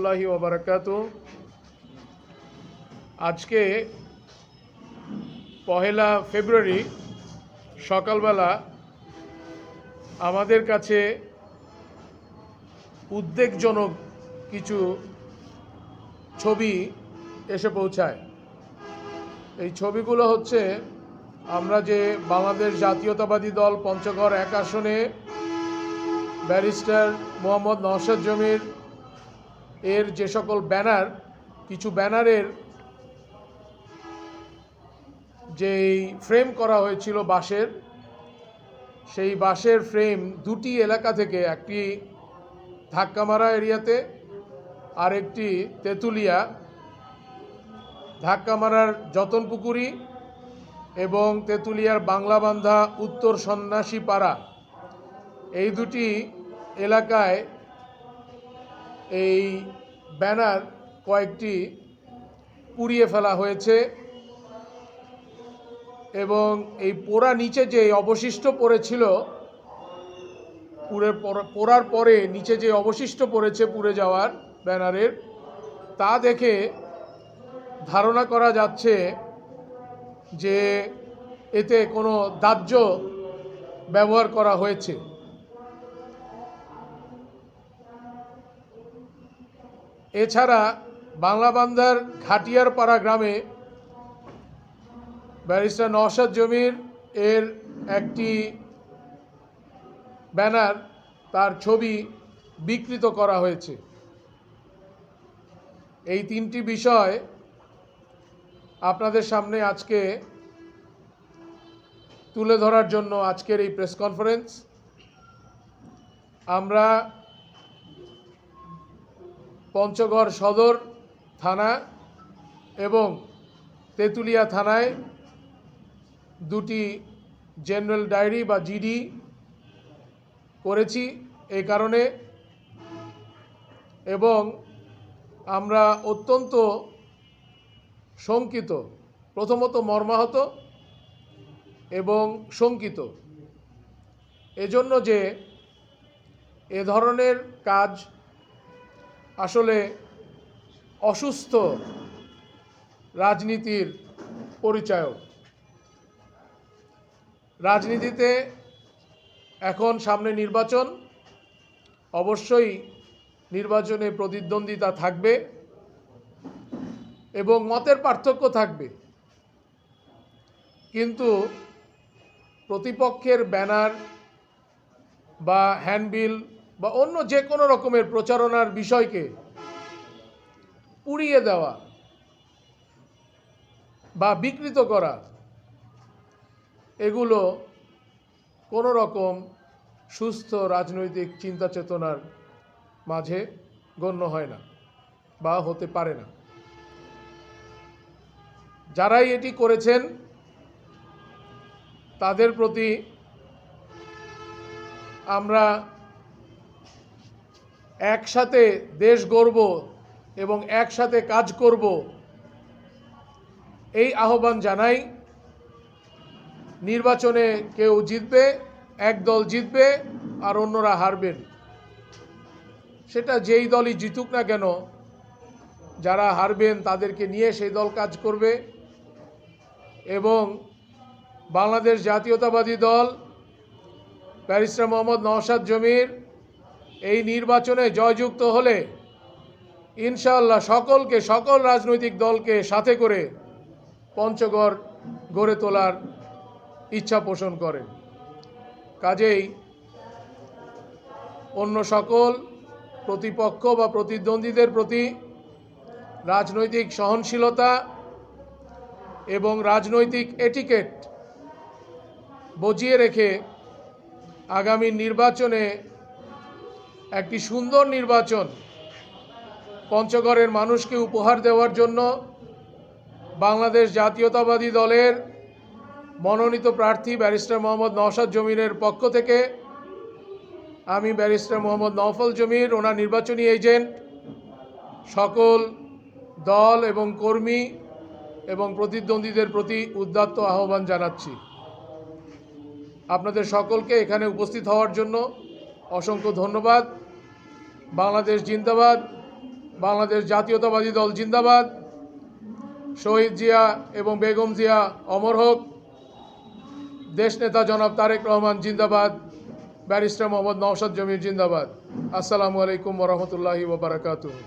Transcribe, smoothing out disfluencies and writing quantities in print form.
রহমতুল্লাহি ওয়া বারাকাতুহু। আজকে 1 ফেব্রুয়ারি সকালবেলা আমাদের কাছে উদ্বেগজনক কিছু ছবি এসে পৌঁছায়। এই ছবিগুলো হচ্ছে আমরা যে বাংলাদেশ জাতীয়তাবাদী দল পঞ্চগড় 1 আসনে ব্যারিস্টার মোহাম্মদ নওশাদ জমির এর যে সকল ব্যানার, কিছু ব্যানারের যেই ফ্রেম করা হয়েছিল বাঁশের, সেই বাঁশের ফ্রেম দুটি এলাকা থেকে, একটি ধাক্কামারা এরিয়াতে আর একটি তেঁতুলিয়া, ধাক্কামারার যতনপুকুরি এবং তেঁতুলিয়ার বাংলাবান্ধা উত্তর সন্ন্যাসী পাড়া, এই দুটি এলাকায় এই ব্যানার কয়েকটি পুড়িয়ে ফেলা হয়েছে এবং এই পোড়া নিচে যে অবশিষ্ট পড়েছিল, পোড়ার পরে নিচে যে অবশিষ্ট পড়েছে পুড়ে যাওয়ার ব্যানারের, তা দেখে ধারণা করা যাচ্ছে যে এতে কোনো দাহ্য ব্যবহার করা হয়েছে। এছাড়া বাংলাবান্ধার ঘাটিয়ার পাড়া গ্রামে ব্যারিস্টার নওশাদ জমির এর একটি ব্যানার, তার ছবি বিকৃত করা হয়েছে। এই তিনটি বিষয় আপনাদের সামনে আজকে তুলে ধরার জন্য আজকের এই প্রেস কনফারেন্স। আমরা পঞ্চগড় সদর থানা এবং তেঁতুলিয়া থানায় দুটি জেনারেল ডায়েরি বা জিডি করেছি এই কারণে, এবং আমরা অত্যন্ত শঙ্কিত, প্রথমত মর্মাহত এবং শঙ্কিত এজন্য যে এ ধরনের কাজ আসলে অসুস্থ রাজনীতির পরিচায়ক। রাজনীতিতে এখন সামনে নির্বাচন, অবশ্যই নির্বাচনে প্রতিদ্বন্দ্বিতা থাকবে এবং মতের পার্থক্য থাকবে, কিন্তু প্রতিপক্ষের ব্যানার বা হ্যান্ডবিল বা অন্য যে কোনো রকমের প্রচারণার বিষয়কে পুড়িয়ে দেওয়া বা বিকৃত করা, এগুলো কোনো রকম সুস্থ রাজনৈতিক চিন্তা চেতনার মাঝে গণ্য হয় না বা হতে পারে না। যারাই এটি করেছেন তাদের প্রতি আমরা একসাথে দেশ গড়ব এবং একসাথে কাজ করব এই আহ্বান জানাই। নির্বাচনে কেউ জিতবে, এক দল জিতবে আর অন্যরা হারবেন, সেটা যেই দলই জিতুক না কেন, যারা হারবেন তাদেরকে নিয়ে সেই দল কাজ করবে এবং বাংলাদেশ জাতীয়তাবাদী দল ব্যারিস্টার মোহাম্মদ নওশাদ জমির এই নির্বাচনে জয়যুক্ত হলে ইনশাআল্লাহ সকল রাজনৈতিক দলকে সাথে করে পঞ্চগড় গড়ে তোলার ইচ্ছা পোষণ করেন। কাজেই অন্য সকল প্রতিপক্ষ বা প্রতিদ্বন্দ্বীদের প্রতি রাজনৈতিক সহনশীলতা এবং রাজনৈতিক এটিকেট বজিয়ে রেখে আগামী নির্বাচনে একটি সুন্দর নির্বাচন পঞ্চগড়ের মানুষকে উপহার দেওয়ার জন্য বাংলাদেশ জাতীয়তাবাদী দলের মনোনীত প্রার্থী ব্যারিস্টার মোহাম্মদ নওশাদ জমিরের পক্ষ থেকে আমি ব্যারিস্টার মোহাম্মদ নওফল জমির, ওনার নির্বাচনী এজেন্ট, সকল দল এবং কর্মী এবং প্রতিদ্বন্দ্বীদের প্রতি উদাত্ত আহ্বান জানাচ্ছি। আপনাদের সকলকে এখানে উপস্থিত হওয়ার জন্য অসংখ্য ধন্যবাদ। বাংলাদেশ জিন্দাবাদ, বাংলাদেশ জাতীয়তাবাদী দল জিন্দাবাদ। শহীদ জিয়া এবং বেগম জিয়া অমর হোক। দেশনেতা জনাব তারেক রহমান জিন্দাবাদ। ব্যারিস্টার মোহাম্মদ নওশাদ জমির জিন্দাবাদ। আসসালামু আলাইকুম ওয়া রাহমাতুল্লাহি ওয়া বারাকাতুহু।